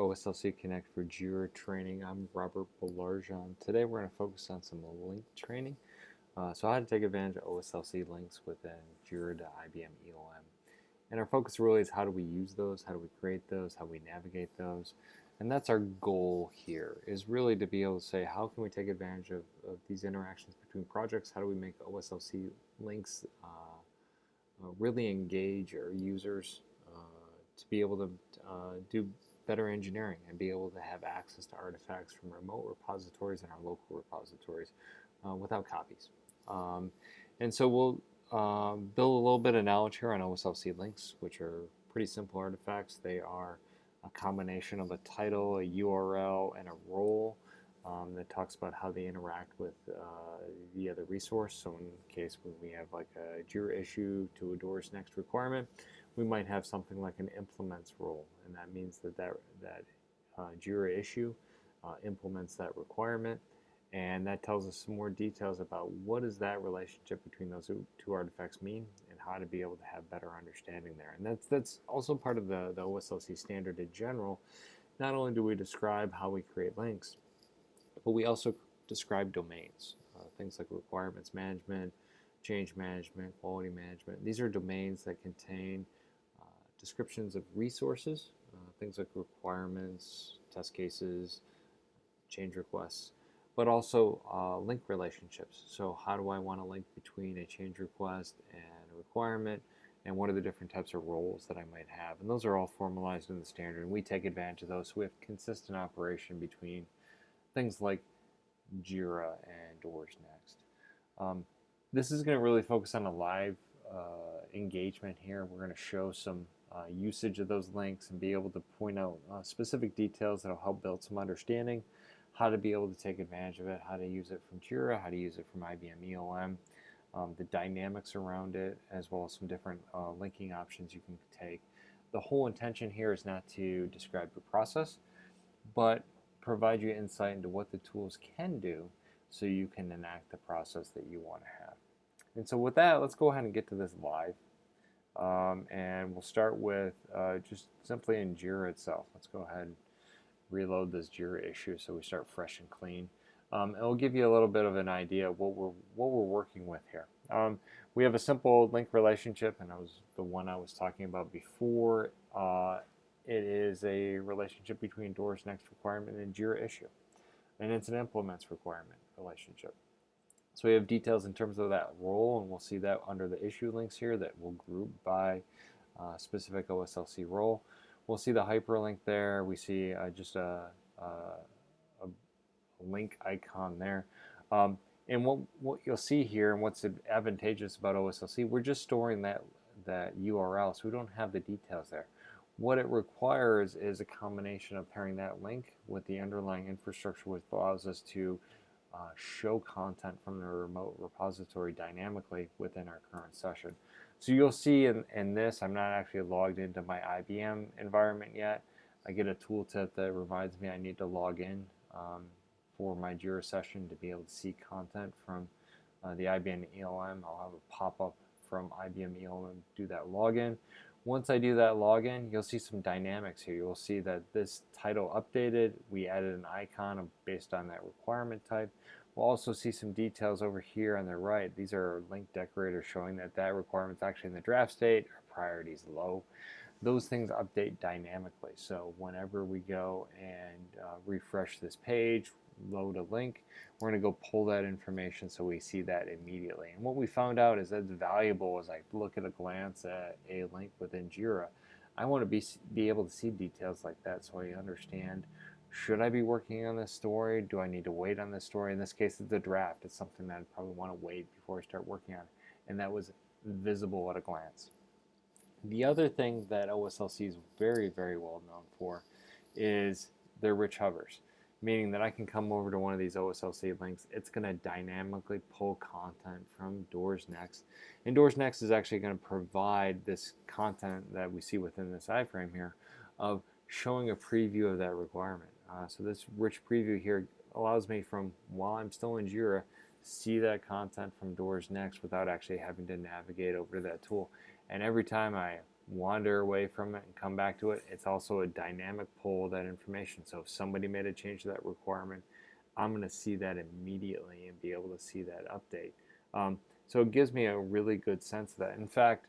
OSLC Connect for Jira training. I'm Robert Belarjan. Today we're going to focus on some link training. So how to take advantage of OSLC links within Jira to IBM ELM. And our focus really is how do we use those, how do we create those, how we navigate those. And that's our goal here, is really to be able to say how can we take advantage of these interactions between projects, how do we make OSLC links really engage our users to be able to do better engineering and be able to have access to artifacts from remote repositories and our local repositories without copies. And so we'll build a little bit of knowledge here on OSLC links, which are pretty simple artifacts. They are a combination of a title, a URL, and a role that talks about how they interact with the other resource. So in case when we have like a Jira issue to a DOORS Next requirement, we might have something like an implements role, and that means that Jira issue implements that requirement, and that tells us some more details about what does that relationship between those two artifacts mean and how to be able to have better understanding there. And that's also part of the OSLC standard in general. Not only do we describe how we create links, but we also describe domains, things like requirements management, change management, quality management. These are domains that contain descriptions of resources, things like requirements, test cases, change requests, but also link relationships. So how do I want to link between a change request and a requirement, and what are the different types of roles that I might have? And those are all formalized in the standard, and we take advantage of those so we have consistent operation between things like Jira and DOORS Next. This is going to really focus on a live engagement here. We're going to show some usage of those links and be able to point out specific details that will help build some understanding, how to be able to take advantage of it, how to use it from Jira, how to use it from IBM ELM, the dynamics around it, as well as some different linking options you can take. The whole intention here is not to describe the process, but provide you insight into what the tools can do so you can enact the process that you want to have. And so with that, let's go ahead and get to this live. And we'll start with just simply in Jira itself. Let's go ahead and reload this Jira issue so we start fresh and clean. And we'll give you a little bit of an idea of what we're working with here. We have a simple link relationship, and that was the one I was talking about before. It is a relationship between DOORS Next requirement and Jira issue, and it's an implements requirement relationship. So we have details in terms of that role, and we'll see that under the issue links here that we'll group by specific OSLC role. We'll see the hyperlink there. We see just a link icon there. And what you'll see here, and what's advantageous about OSLC, we're just storing that URL, so we don't have the details there. What it requires is a combination of pairing that link with the underlying infrastructure, which allows us to show content from the remote repository dynamically within our current session. So you'll see in this, I'm not actually logged into my IBM environment yet. I get a tooltip that reminds me I need to log in for my Jira session to be able to see content from the IBM ELM. I'll have a pop-up from IBM ELM to do that login. Once I do that login, you'll see some dynamics here. You'll see that this title updated. We added an icon based on that requirement type. We'll also see some details over here on the right. These are link decorators showing that requirement is actually in the draft state. Our priority is low. Those things update dynamically. So whenever we go and refresh this page, load a link, we're going to go pull that information so we see that immediately. And what we found out is that's valuable as I look at a glance at a link within Jira. I want to be able to see details like that so I understand, should I be working on this story? Do I need to wait on this story? In this case, it's a draft. It's something that I'd probably want to wait before I start working on it. And that was visible at a glance. The other thing that OSLC is very, very well known for is their rich hovers, meaning that I can come over to one of these OSLC links. It's going to dynamically pull content from DOORS Next. And DOORS Next is actually going to provide this content that we see within this iframe here of showing a preview of that requirement. So this rich preview here allows me from, while I'm still in Jira, see that content from DOORS Next without actually having to navigate over to that tool. And every time I wander away from it and come back to it. It's also a dynamic pull of that information. So if somebody made a change to that requirement, I'm going to see that immediately and be able to see that update. So it gives me a really good sense of that. In fact,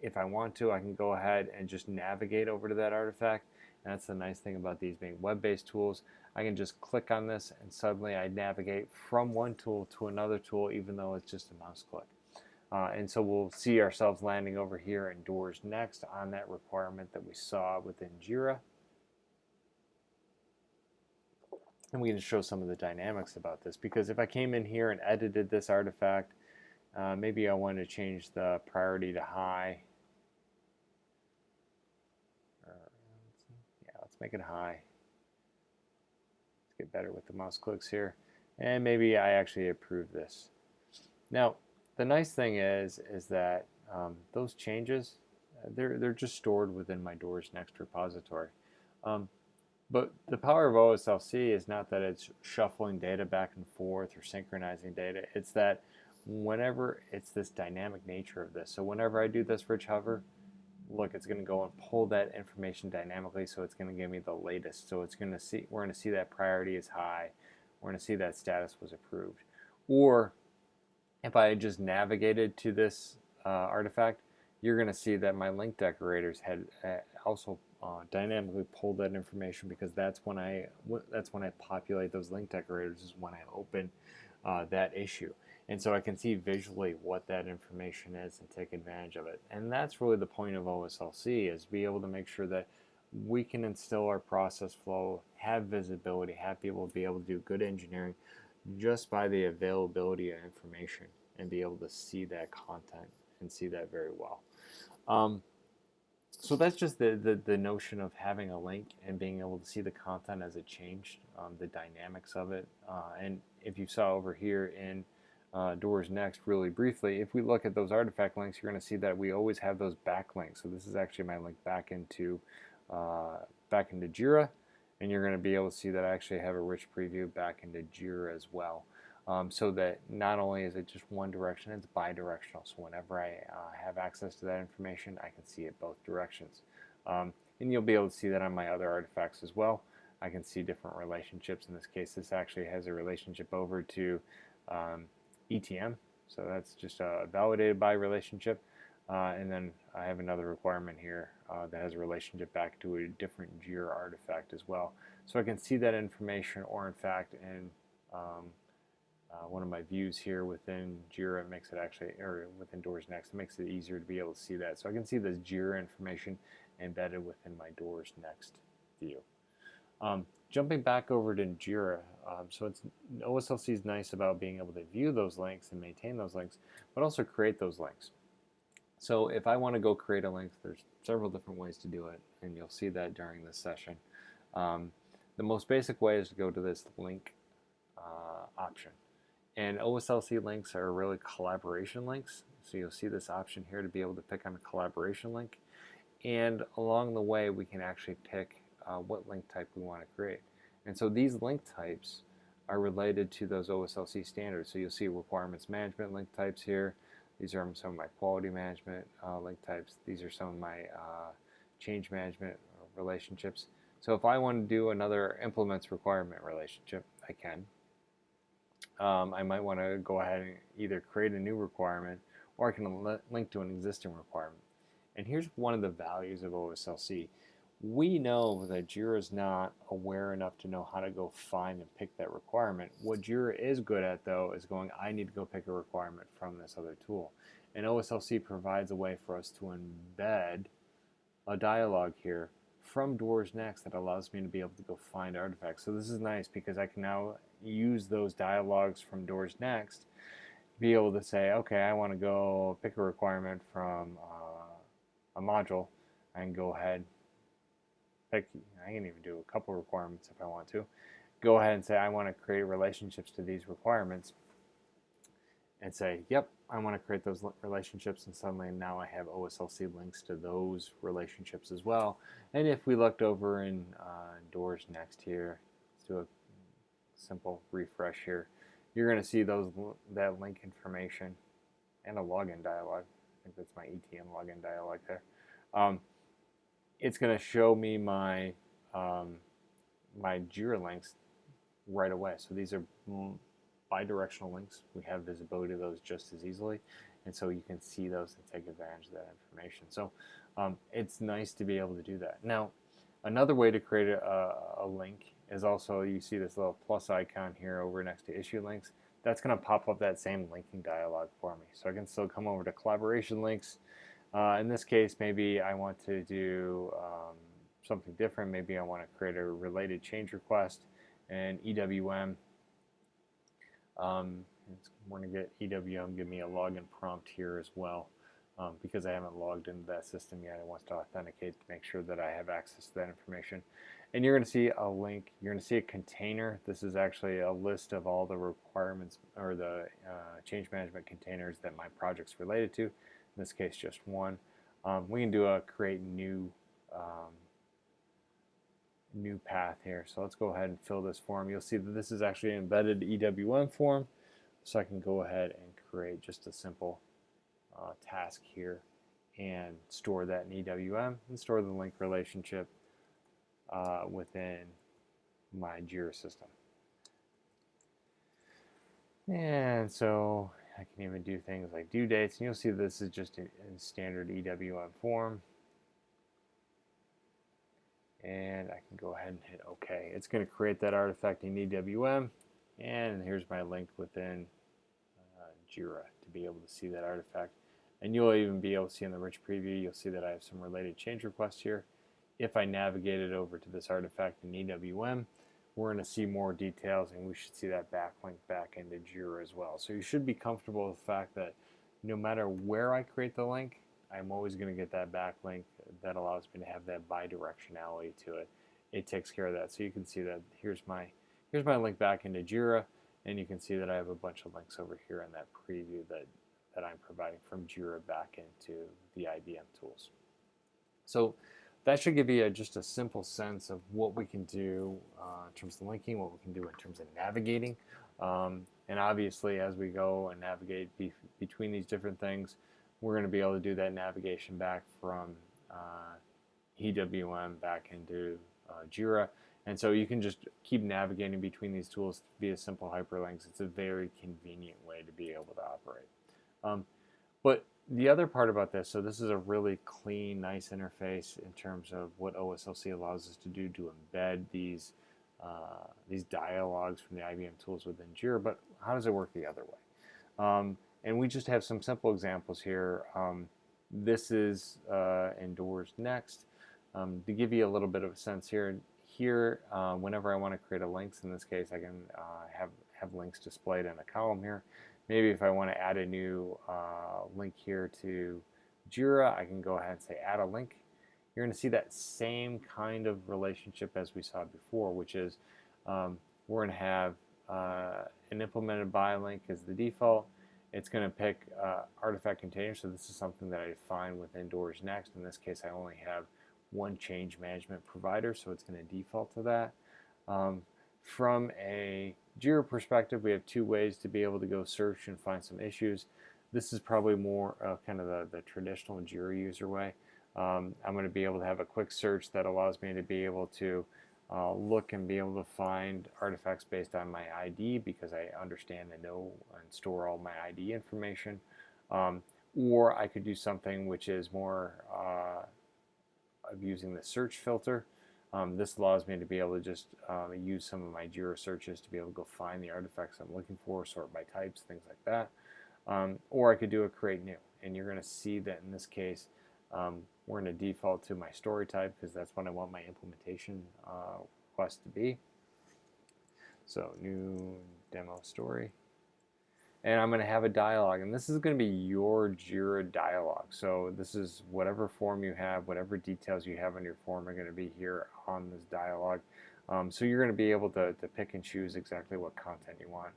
if I want to, I can go ahead and just navigate over to that artifact. And that's the nice thing about these being web-based tools. I can just click on this and suddenly I navigate from one tool to another tool, even though it's just a mouse click. And so we'll see ourselves landing over here in DOORS Next on that requirement that we saw within Jira. And we can show some of the dynamics about this, because if I came in here and edited this artifact, maybe I wanted to change the priority to high. Yeah, let's make it high. Let's get better with the mouse clicks here. And maybe I actually approve this. Now, the nice thing is that those changes, they're just stored within my DOORS Next repository. But the power of OSLC is not that it's shuffling data back and forth or synchronizing data. It's that whenever it's this dynamic nature of this. So whenever I do this rich hover, look, it's going to go and pull that information dynamically. So it's going to give me the latest. So it's going to see, we're going to see that priority is high. We're going to see that status was approved. Or if I had just navigated to this artifact, you're going to see that my link decorators had also dynamically pulled that information, because that's when I populate those link decorators, is when I open that issue. And so I can see visually what that information is and take advantage of it. And that's really the point of OSLC, is be able to make sure that we can instill our process flow, have visibility, have people be able to do good engineering just by the availability of information, and be able to see that content and see that very well. So that's just the notion of having a link and being able to see the content as it changed, the dynamics of it. And if you saw over here in DOORS Next, really briefly, if we look at those artifact links, you're going to see that we always have those backlinks. So this is actually my link back into Jira, and you're going to be able to see that I actually have a rich preview back into Jira as well. So that not only is it just one direction, it's bi-directional. So whenever I have access to that information, I can see it both directions. And you'll be able to see that on my other artifacts as well. I can see different relationships. In this case, this actually has a relationship over to ETM. So that's just a validated by relationship. And then I have another requirement here that has a relationship back to a different Jira artifact as well. So I can see that information, or in fact, in one of my views here within Jira, it makes it actually, or within DOORS Next, it makes it easier to be able to see that. So I can see this Jira information embedded within my DOORS Next view. Jumping back over to Jira, so OSLC is nice about being able to view those links and maintain those links, but also create those links. So if I want to go create a link, there's several different ways to do it, and you'll see that during this session. The most basic way is to go to this link option. And OSLC links are really collaboration links. So you'll see this option here to be able to pick on a collaboration link. And along the way, we can actually pick what link type we want to create. And so these link types are related to those OSLC standards. So you'll see requirements management link types here. These are some of my quality management link types. These are some of my change management relationships. So if I want to do another implements requirement relationship, I can. I might want to go ahead and either create a new requirement, or I can link to an existing requirement. And here's one of the values of OSLC. We know that Jira is not aware enough to know how to go find and pick that requirement. What Jira is good at, though, is going, I need to go pick a requirement from this other tool. And OSLC provides a way for us to embed a dialog here from DOORS Next that allows me to be able to go find artifacts. So this is nice, because I can now use those dialogs from DOORS Next, be able to say, okay, I want to go pick a requirement from a module. I can go ahead, I can even do a couple requirements if I want to. Go ahead and say, I want to create relationships to these requirements, and say, yep, I want to create those relationships, and suddenly now I have OSLC links to those relationships as well. And if we looked over in DOORS Next here, let's do a simple refresh here, you're going to see that link information and a login dialog. I think that's my ETM login dialog there. it's going to show me my my Jira links right away. So these are bidirectional links. We have visibility to those just as easily, and so you can see those and take advantage of that information. So it's nice to be able to do that. Now, another way to create a link is also, you see this little plus icon here over next to issue links. That's going to pop up that same linking dialog for me. So I can still come over to collaboration links. In this case, maybe I want to do something different. Maybe I want to create a related change request and EWM. We're going to get EWM, give me a login prompt here as well, because I haven't logged into that system yet. It wants to authenticate to make sure that I have access to that information. And you're going to see a link. You're going to see a container. This is actually a list of all the requirements or the change management containers that my project's related to. In this case, just one. We can do a create new new path here. So let's go ahead and fill this form. You'll see that this is actually an embedded EWM form. So I can go ahead and create just a simple task here and store that in EWM and store the link relationship within my Jira system. And so I can even do things like due dates, and you'll see this is just a standard EWM form. And I can go ahead and hit OK. It's going to create that artifact in EWM, and here's my link within Jira to be able to see that artifact. And you'll even be able to see in the rich preview, you'll see that I have some related change requests here. If I navigate it over to this artifact in EWM, we're going to see more details, and we should see that backlink back into Jira as well. So you should be comfortable with the fact that no matter where I create the link, I'm always going to get that backlink that allows me to have that bidirectionality to it. It takes care of that. So you can see that here's my link back into Jira, and you can see that I have a bunch of links over here in that preview that I'm providing from Jira back into the IBM tools. So that should give you just a simple sense of what we can do in terms of linking, what we can do in terms of navigating. And obviously, as we go and navigate between these different things, we're going to be able to do that navigation back from EWM back into Jira. And so you can just keep navigating between these tools via simple hyperlinks. It's a very convenient way to be able to operate. But the other part about this, so this is a really clean, nice interface in terms of what OSLC allows us to do to embed these dialogues from the IBM tools within Jira, but how does it work the other way? And we just have some simple examples here. This is in DOORS Next. To give you a little bit of a sense here, whenever I want to create a links, in this case I can have links displayed in a column here. Maybe if I want to add a new link here to Jira, I can go ahead and say add a link. You're going to see that same kind of relationship as we saw before, which is we're going to have an implemented by link as the default. It's going to pick artifact containers, so this is something that I define within DOORS Next. In this case, I only have one change management provider, so it's going to default to that. From a Jira perspective, we have two ways to be able to go search and find some issues. This is probably more kind of the traditional Jira user way. I'm going to be able to have a quick search that allows me to be able to look and be able to find artifacts based on my ID, because I understand and know and store all my ID information. Or I could do something which is more of using the search filter. This allows me to be able to just use some of my Jira searches to be able to go find the artifacts I'm looking for, sort by types, things like that. Or I could do a create new, and you're going to see that in this case we're going to default to my story type, because that's what I want my implementation request to be. So new demo story. And I'm going to have a dialog, and this is going to be your Jira dialog. So this is whatever form you have, whatever details you have on your form are going to be here on this dialog. So you're going to be able to pick and choose exactly what content you want.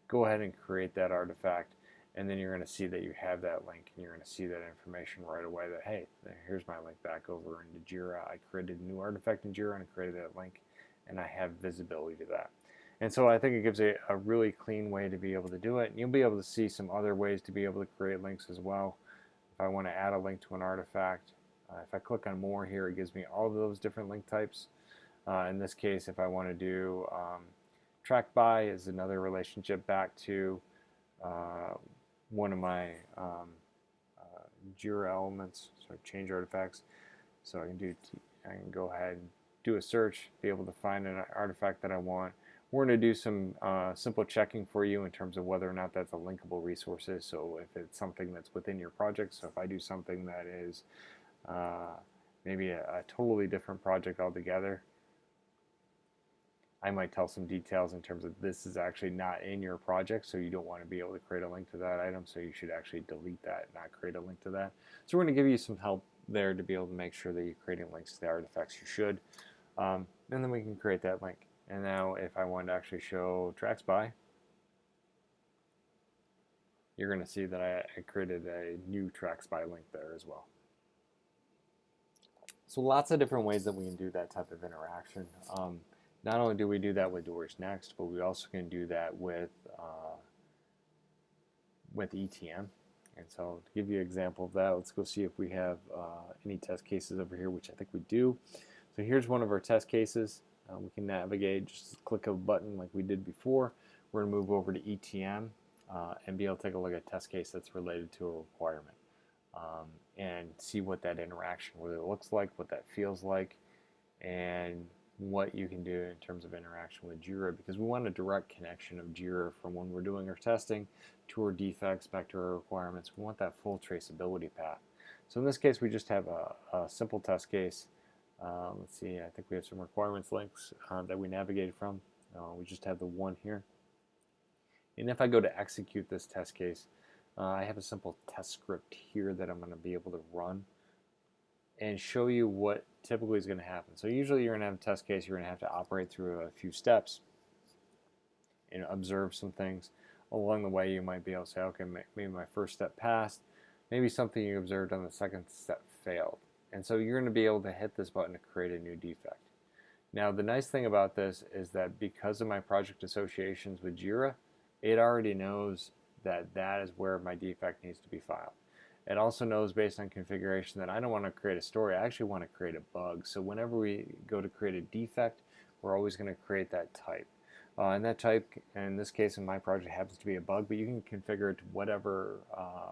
Go ahead and create that artifact, and then you're going to see that you have that link, and you're going to see that information right away that, hey, here's my link back over into Jira. I created a new artifact in Jira and I created that link, and I have visibility to that. And so I think it gives a really clean way to be able to do it. And you'll be able to see some other ways to be able to create links as well. If I want to add a link to an artifact, If I click on more here, it gives me all of those different link types. In this case, if I want to do track by is another relationship back to one of my Jira elements, so change artifacts. So I can go ahead and do a search, be able to find an artifact that I want. We're going to do some simple checking for you in terms of whether or not that's a linkable resource. So if it's something that's within your project, so if I do something that is maybe a totally different project altogether, I might tell some details in terms of this is actually not in your project, so you don't want to be able to create a link to that item, so you should actually delete that, not create a link to that. So we're going to give you some help there to be able to make sure that you're creating links to the artifacts you should. And then we can create that link. And now if I want to actually show tracks by, you're going to see that I created a new tracks by link there as well. So lots of different ways that we can do that type of interaction. Not only do we do that with DOORS Next, but we also can do that with ETM. And so to give you an example of that, let's go see if we have any test cases over here, which I think we do. So here's one of our test cases. We can navigate, just click a button like we did before. We're going to move over to ETM and be able to take a look at a test case that's related to a requirement and see what that interaction, what it looks like, what that feels like, and what you can do in terms of interaction with Jira, because we want a direct connection of Jira from when we're doing our testing to our defects back to our requirements. We want that full traceability path. So in this case, we just have a simple test case. Let's see, I think we have some requirements links that we navigated from. We just have the one here. And if I go to execute this test case, I have a simple test script here that I'm going to be able to run and show you what typically is going to happen. So usually you're going to have a test case, you're going to have to operate through a few steps and observe some things. Along the way you might be able to say, okay, maybe my first step passed, maybe something you observed on the second step failed. And so you're going to be able to hit this button to create a new defect. Now the nice thing about this is that because of my project associations with Jira, it already knows that that is where my defect needs to be filed. It also knows based on configuration that I don't want to create a story, I actually want to create a bug. So whenever we go to create a defect, we're always going to create that type. And that type, in this case in my project, happens to be a bug, but you can configure it to whatever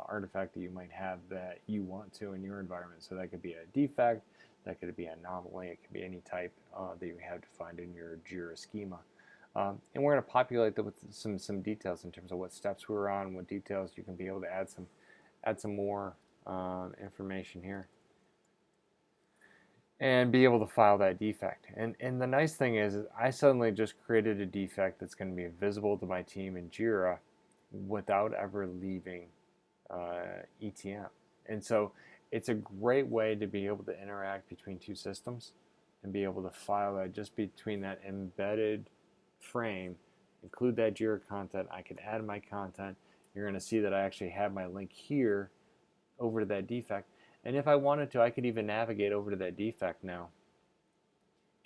artifact that you might have that you want to in your environment. So that could be a defect, that could be an anomaly, it could be any type that you have defined in your Jira schema. And we're going to populate that with some details in terms of what steps we were on, what details you can be able to add some more information here and be able to file that defect. And the nice thing is I suddenly just created a defect that's going to be visible to my team in Jira without ever leaving ETM. And so it's a great way to be able to interact between two systems and be able to file that just between that embedded frame, include that Jira content. I can add my content. You're going to see that I actually have my link here over to that defect. And if I wanted to, I could even navigate over to that defect now.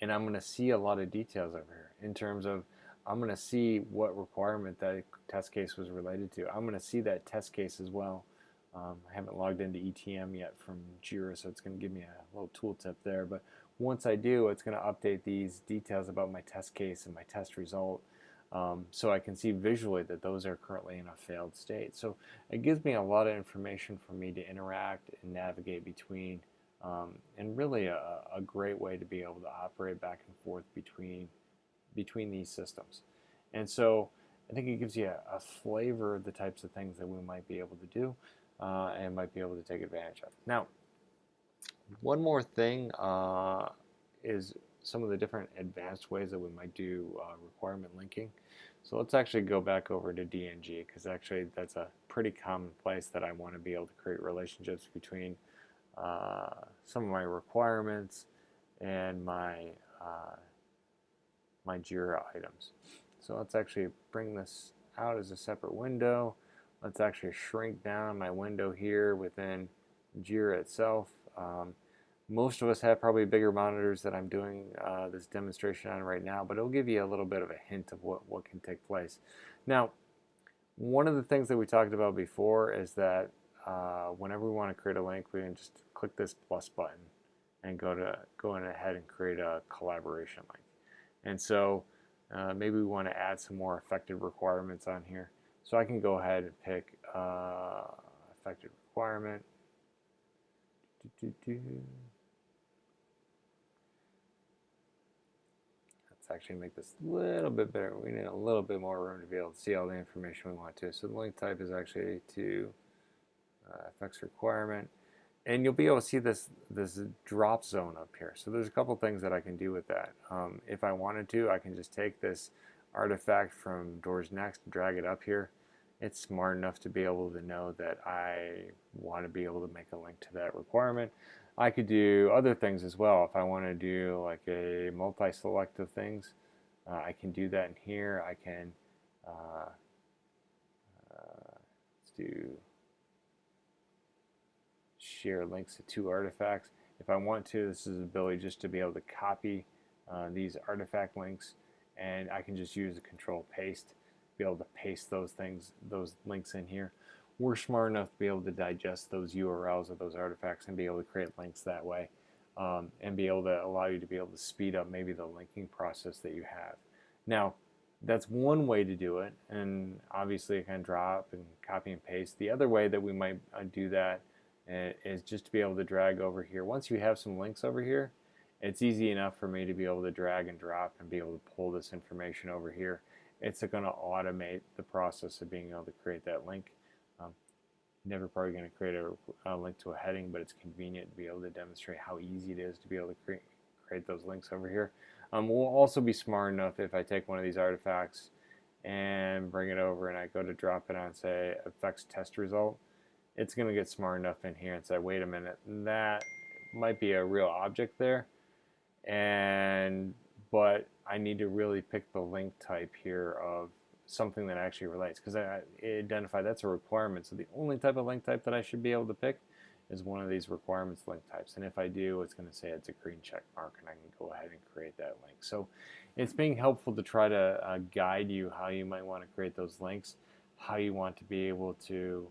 And I'm going to see a lot of details over here in terms of I'm going to see what requirement that test case was related to. I'm going to see that test case as well. I haven't logged into ETM yet from Jira, so it's going to give me a little tooltip there. But once I do, it's going to update these details about my test case and my test result. So I can see visually that those are currently in a failed state. So it gives me a lot of information for me to interact and navigate between, and really a great way to be able to operate back and forth between these systems. And so I think it gives you a flavor of the types of things that we might be able to do and might be able to take advantage of. Now, one more thing is some of the different advanced ways that we might do requirement linking. So let's actually go back over to DNG, because actually that's a pretty common place that I want to be able to create relationships between some of my requirements and my my Jira items. So let's actually bring this out as a separate window. Let's actually shrink down my window here within Jira itself. Most of us have probably bigger monitors that I'm doing this demonstration on right now, but it'll give you a little bit of a hint of what can take place. Now, one of the things that we talked about before is that whenever we want to create a link, we can just click this plus button and go ahead and create a collaboration link. And so maybe we want to add some more effective requirements on here. So I can go ahead and pick effective requirement. Let's actually make this a little bit better. We need a little bit more room to be able to see all the information we want to. So the link type is actually to effects requirement. And you'll be able to see this drop zone up here. So there's a couple things that I can do with that. If I wanted to, I can just take this artifact from DOORS Next, drag it up here. It's smart enough to be able to know that I want to be able to make a link to that requirement. I could do other things as well. If I want to do like a multi-select of things, I can do that in here. I can let's do share links to 2 artifacts. If I want to, this is the ability just to be able to copy these artifact links, and I can just use the control paste, be able to paste those links in here. We're smart enough to be able to digest those URLs of those artifacts and be able to create links that way, and be able to allow you to be able to speed up maybe the linking process that you have. Now, that's one way to do it, and obviously I can drop and copy and paste. The other way that we might do that is just to be able to drag over here. Once you have some links over here, it's easy enough for me to be able to drag and drop and be able to pull this information over here. It's going to automate the process of being able to create that link. Never probably going to create a link to a heading, but it's convenient to be able to demonstrate how easy it is to be able to create those links over here. We'll also be smart enough if I take one of these artifacts and bring it over and I go to drop it on, say, effects test result. It's going to get smart enough in here and say, wait a minute, that might be a real object there, but I need to really pick the link type here of something that actually relates, because I identify that's a requirement. So the only type of link type that I should be able to pick is one of these requirements link types. And if I do, it's going to say it's a green check mark, and I can go ahead and create that link. So it's being helpful to try to guide you how you might want to create those links, how you want to be able to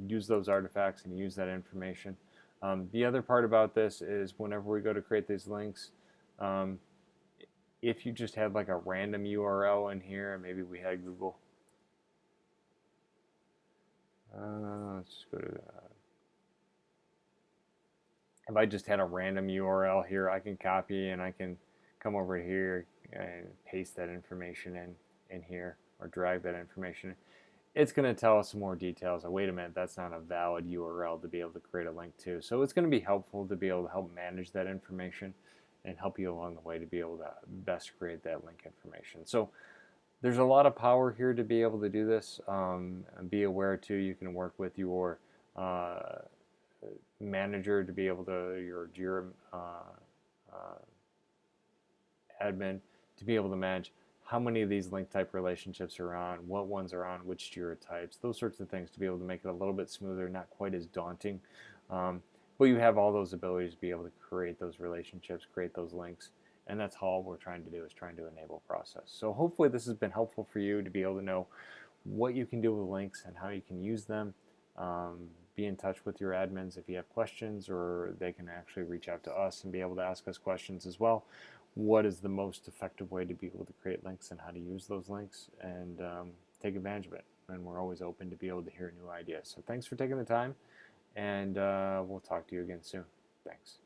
use those artifacts and use that information. The other part about this is whenever we go to create these links, if you just had like a random URL in here, and maybe we had Google. Let's just go to if I just had a random URL here, I can copy and I can come over here and paste that information in here, or drag that information in. It's going to tell us some more details. Oh, wait a minute, that's not a valid URL to be able to create a link to. So it's going to be helpful to be able to help manage that information and help you along the way to be able to best create that link information. So there's a lot of power here to be able to do this. And be aware too, you can work with your manager to be able to, your Jira admin, to be able to manage how many of these link type relationships are on, what ones are on which Jira types, those sorts of things, to be able to make it a little bit smoother, not quite as daunting. But you have all those abilities to be able to create those relationships, create those links, and that's all we're trying to do, is trying to enable process. So hopefully this has been helpful for you to be able to know what you can do with links and how you can use them. Be in touch with your admins if you have questions, or they can actually reach out to us and be able to ask us questions as well. What is the most effective way to be able to create links and how to use those links, and take advantage of it. And we're always open to be able to hear new ideas. So thanks for taking the time, and we'll talk to you again soon. Thanks.